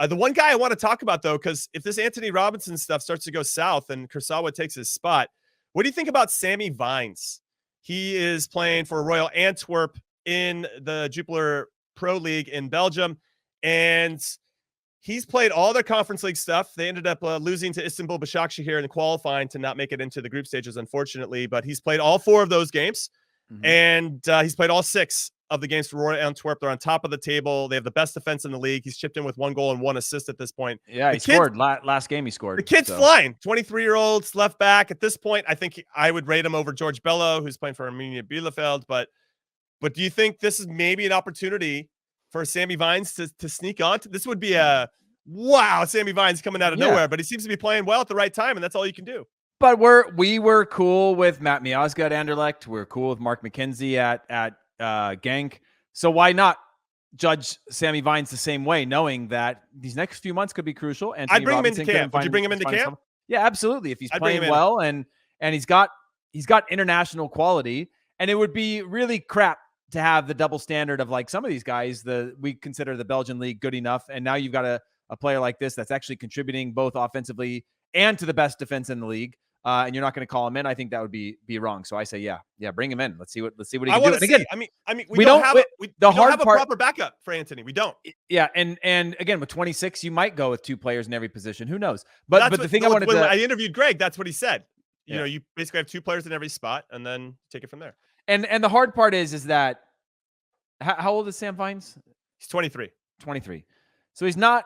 The one guy I want to talk about, though, because if this Anthony Robinson stuff starts to go south and Kursawa takes his spot, what do you think about Sammy Vines? He is playing for Royal Antwerp in the Jupiler Pro League in Belgium, and he's played all their Conference League stuff. They ended up losing to Istanbul Başakşehir in the qualifying to not make it into the group stages, unfortunately, but he's played all 4 of those games, and he's played all 6 of the games for Royal Antwerp. They're on top of the table. They have the best defense in the league. He's chipped in with 1 goal and 1 assist at this point. Yeah, he scored. Last game he scored. The kid's flying. 23-year-old left back. At this point, I think I would rate him over George Bello, who's playing for Arminia Bielefeld. But do you think this is maybe an opportunity for Sammy Vines to sneak on? This would be a wow, Sammy Vines coming out of nowhere, but he seems to be playing well at the right time, and that's all you can do. But we were cool with Matt Miazga at Anderlecht. We're cool with Mark McKenzie at Genk. So why not judge Sammy Vines the same way, knowing that these next few months could be crucial? And I'd bring him into camp. Would you bring him into camp? Yeah, absolutely. If he's playing well and he's got international quality, and it would be really crap to have the double standard of like some of these guys. We consider the Belgian league good enough, and now you've got a player like this that's actually contributing both offensively and to the best defense in the league. And you're not going to call him in. I think that would be wrong. So I say, yeah, bring him in. Let's see what he can do. And again, we don't have a proper backup for Anthony. We don't. Yeah, and again with 26, you might go with 2 players in every position. Who knows? But the thing I interviewed Greg, that's what he said. You know, you basically have 2 players in every spot, and then take it from there. And the hard part is that how old is Sam Vines? He's 23. 23. So he's not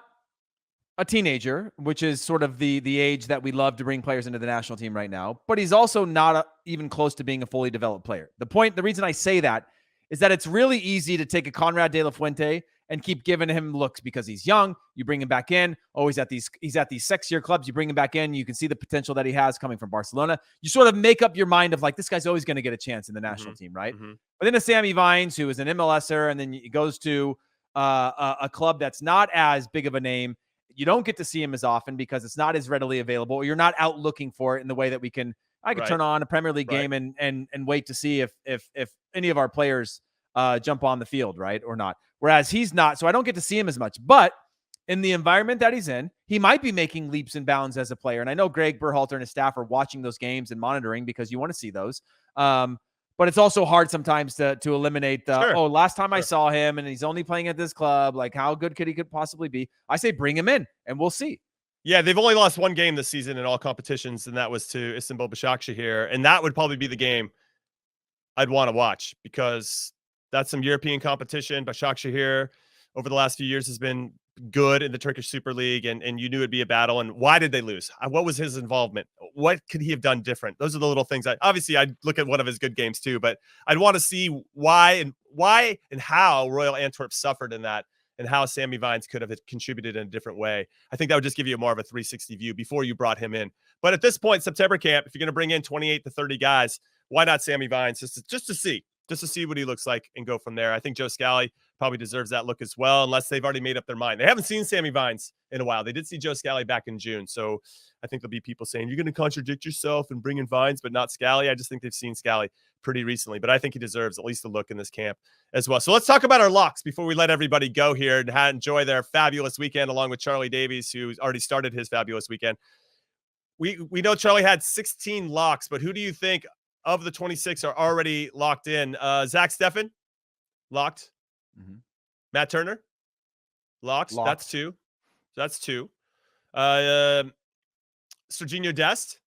a teenager, which is sort of the age that we love to bring players into the national team right now. But he's also not even close to being a fully developed player. The reason I say that is that it's really easy to take a Conrad de la Fuente and keep giving him looks because he's young. You bring him back in. Oh, he's at these sexier clubs. You bring him back in. You can see the potential that he has coming from Barcelona. You sort of make up your mind of like, this guy's always going to get a chance in the national team, right? But then a Sammy Vines, who is an MLSer, and then he goes to a club that's not as big of a name. You don't get to see him as often because it's not as readily available, or you're not out looking for it in the way that I could turn on a Premier League game and wait to see if any of our players jump on the field, right, or not. Whereas he's not, so I don't get to see him as much. But in the environment that he's in, he might be making leaps and bounds as a player. And I know Greg Berhalter and his staff are watching those games and monitoring because you want to see those. But it's also hard sometimes to eliminate the, last time I saw him and he's only playing at this club. Like, how good could he possibly be? I say bring him in and we'll see. Yeah, they've only lost 1 game this season in all competitions, and that was to Istanbul Başakşehir. And that would probably be the game I'd want to watch because that's some European competition. Başakşehir over the last few years has been good in the Turkish Super League, and you knew it'd be a battle. And why did they lose? What was his involvement? What could he have done different? Those are the little things. I'd look at one of his good games too, but I'd want to see why and how Royal Antwerp suffered in that, and how Sammy Vines could have contributed in a different way. I think that would just give you more of a 360 view before you brought him in. But at this point, September camp, if you're going to bring in 28 to 30 guys, why not Sammy Vines just to see what he looks like and go from there? I think Joe Scally probably deserves that look as well, unless they've already made up their mind. They haven't seen Sammy Vines in a while. They did see Joe Scally back in June. So I think there'll be people saying, you're going to contradict yourself and bring in Vines, but not Scally. I just think they've seen Scally pretty recently, but I think he deserves at least a look in this camp as well. So let's talk about our locks before we let everybody go here and enjoy their fabulous weekend along with Charlie Davies, who's already started his fabulous weekend. We know Charlie had 16 locks, but who do you think of the 26 are already locked in? Zach Steffen, locked. Matt Turner, locked. That's 2. That's 2. Serginho Dest,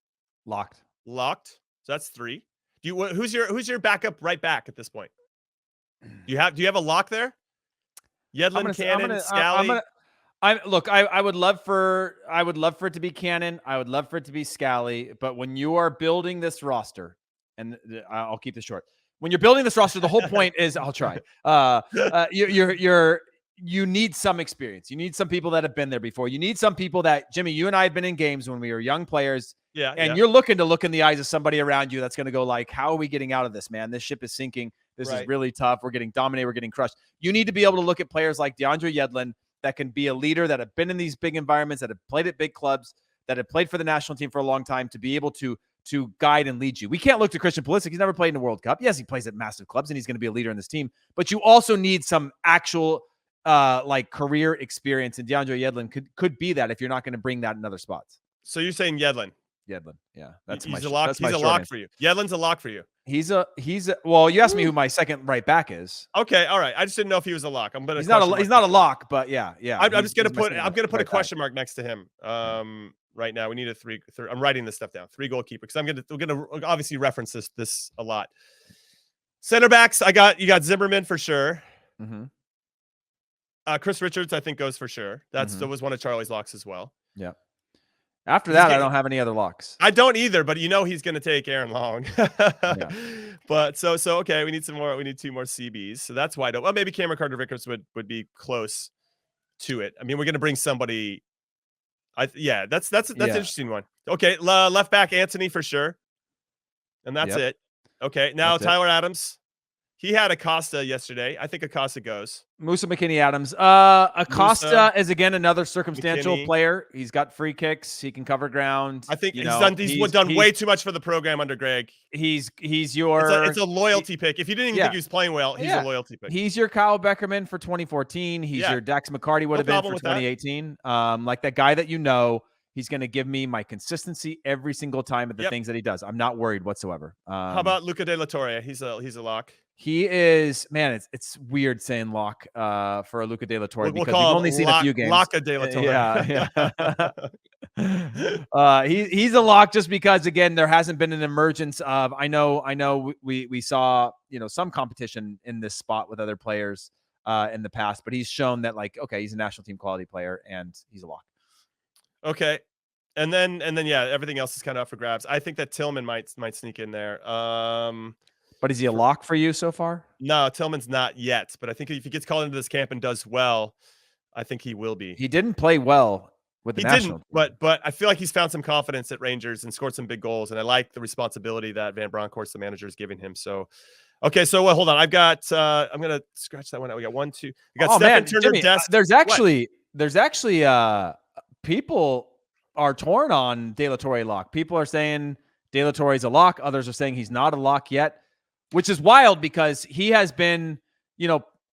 locked. So that's 3. Who's your backup right back at this point? Do you have a lock there? Yedlin, Cannon, Scally. I would love for it to be Cannon. I would love for it to be Scally. But when you are building this roster, and I'll keep this short. When you're building this roster, the whole point is, I'll try. You need some experience. You need some people that have been there before. You need some people that, Jimmy, you and I have been in games when we were young players. Yeah. You're looking to look in the eyes of somebody around you that's going to go like, how are we getting out of this, man? This ship is sinking. This is really tough. We're getting dominated. We're getting crushed. You need to be able to look at players like DeAndre Yedlin that can be a leader, that have been in these big environments, that have played at big clubs, that have played for the national team for a long time, to be able to guide and lead you. We can't look to Christian Pulisic. He's never played in a World Cup. Yes, he plays at massive clubs and he's going to be a leader in this team, but you also need some actual like career experience, and DeAndre Yedlin could be that if you're not going to bring that in other spots. So you're saying Yedlin? Yedlin, yeah, that's He's my a lock. that's He's my a short lock answer. for you. Yedlin's a lock for you. He's a well. You asked me Ooh. who my second right back is. Okay, all right. I just didn't know if he was a lock. I'm gonna. He's not a lock, but yeah. I'm just gonna put. I'm gonna put a right question mark next to him. Right now we need a three. I'm writing this stuff down. 3 goalkeeper because we're gonna obviously reference this a lot. Center backs. You got Zimmerman for sure. Mm-hmm. Chris Richards, I think, goes for sure. That was one of Charlie's locks as well. Yeah. After that, I don't have any other locks. I don't either, but he's going to take Aaron Long. Yeah. But so okay, we need 2 more CBs. So that's wide open. Well, maybe Cameron Carter-Vickers would be close to it. I mean, we're going to bring somebody. That's an interesting one. Okay, left back Anthony for sure, and that's it. Okay, now Tyler Adams. He had Acosta yesterday. I think Acosta goes. Musa McKinney Adams. Acosta is again another circumstantial player. He's got free kicks. He can cover ground. I think he's done way too much for the program under Greg. It's a loyalty pick. If you didn't even think he was playing well, he's a loyalty pick. He's your Kyle Beckerman for 2014. He's your Dax McCarty would have been for 2018. Like that guy that he's going to give me my consistency every single time at the things that he does. I'm not worried whatsoever. How about Luca De La Torre? He's a lock. He is, man. It's weird saying lock for a Luca De La Torre because we've only seen a few games. Luca De La Torre. Yeah. He's a lock just because again there hasn't been an emergence of. I know we saw some competition in this spot with other players in the past, but he's shown that he's a national team quality player and he's a lock. Okay. And then everything else is kind of up for grabs. I think that Tillman might sneak in there. But is he a lock for you so far? No, Tillman's not yet. But I think if he gets called into this camp and does well, I think he will be. He didn't play well with the national team. But I feel like he's found some confidence at Rangers and scored some big goals. And I like the responsibility that Van Bronckhorst, the manager, is giving him. So, okay. So hold on. I've got. I'm gonna scratch that one out. We got 1, 2. We got Stephen Turner. Jimmy, there's actually people are torn on De La Torre lock. People are saying De La Torre is a lock. Others are saying he's not a lock yet, which is wild because he has been,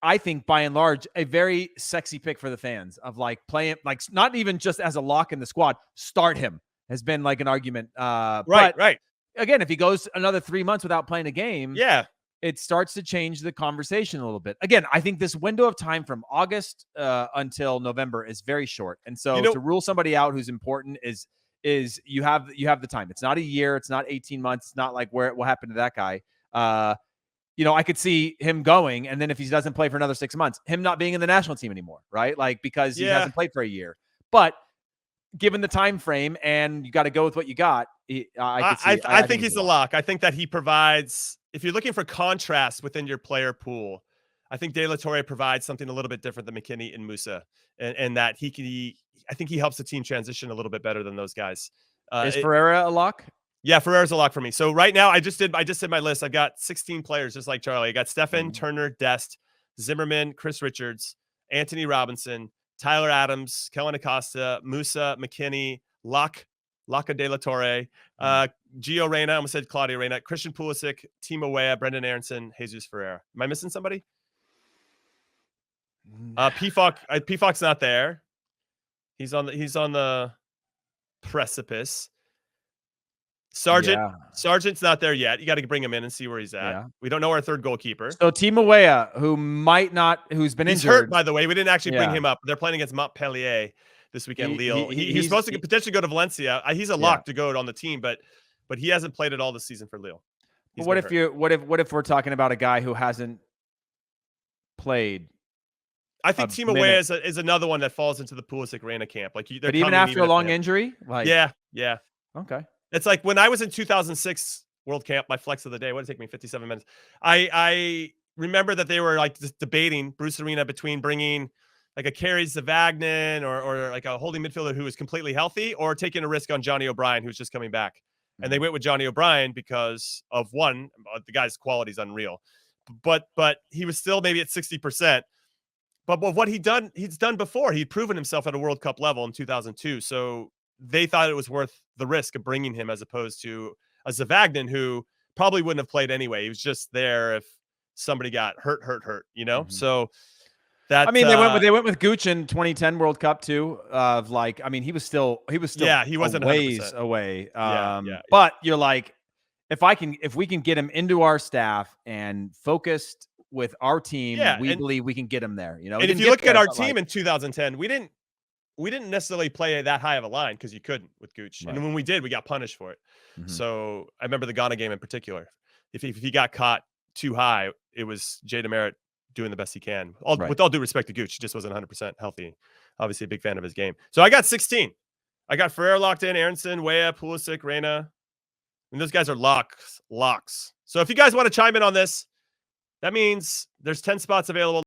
I think by and large, a very sexy pick for the fans of playing, not even just as a lock in the squad, start him has been an argument. Right. Again, if he goes another 3 months without playing a game, it starts to change the conversation a little bit. Again, I think this window of time from August until November is very short. And so to rule somebody out who's important is you have the time. It's not a year. It's not 18 months. It's not like what happened to that guy. I could see him going, and then if he doesn't play for another 6 months, him not being in the national team anymore, right? Because he hasn't played for a year. But given the time frame, and you got to go with what you got, I think he's a lock. I think that he provides. If you're looking for contrast within your player pool, I think De La Torre provides something a little bit different than McKinney and Musa, and that I think he helps the team transition a little bit better than those guys. Is Ferreira a lock? Yeah, Ferreira's a lock for me. So right now, I just did my list. I've got 16 players, just like Charlie. I got Stefan, Turner, Dest, Zimmerman, Chris Richards, Anthony Robinson, Tyler Adams, Kellen Acosta, Musa, McKinney, Luca De La Torre, Gio Reyna. I almost said Claudio Reyna, Christian Pulisic, Timo Weah, Brendan Aronson, Jesus Ferreira. Am I missing somebody? Pfoc's not there. He's on the precipice. Sargent's not there yet. You got to bring him in and see where he's at. Yeah. We don't know our third goalkeeper. So Timo Weah, who's been injured. Hurt, by the way. We didn't actually bring him up. They're playing against Montpellier this weekend. Lille. He's supposed to potentially go to Valencia. He's a lock to go on the team, but he hasn't played at all this season for Lille. What if we're talking about a guy who hasn't played? I think Timo Weah is another one that falls into the Pulisic Reyna camp. But even after a long injury, yeah. Okay. It's like when I was in 2006 World Camp, my flex of the day. What did it take me? 57 minutes. I remember that they were just debating Bruce Arena between bringing a Kerry Zavagnin or a holding midfielder who was completely healthy, or taking a risk on Johnny O'Brien, who's just coming back. And they went with Johnny O'Brien because of one, the guy's quality is unreal, but he was still maybe at 60%. But what he's done before. He'd proven himself at a World Cup level in 2002. So they thought it was worth the risk of bringing him as opposed to a Zavagnin who probably wouldn't have played anyway. He was just there if somebody got hurt, Mm-hmm. So That I mean, they went with Gooch in 2010 World Cup too. Of like, I mean, he was still yeah, he wasn't a ways 100%. away. Yeah. But you're like, if we can get him into our staff and focused with our team, Yeah, we believe we can get him there. You know, and if you look at our team in 2010, we didn't necessarily play that high of a line because you couldn't with Gooch, Right. and when we did, we got punished for it. Mhm. So I remember the Ghana game in particular. If he got caught too high, it was Jay Demerit doing the best he can. With all due respect to Gooch, he just wasn't 100% healthy. Obviously, a big fan of his game. So I got 16. I got Ferrer locked in, Aronson, Weah, Pulisic, Reyna. And those guys are locks. So if you guys want to chime in on this, that means there's 10 spots available.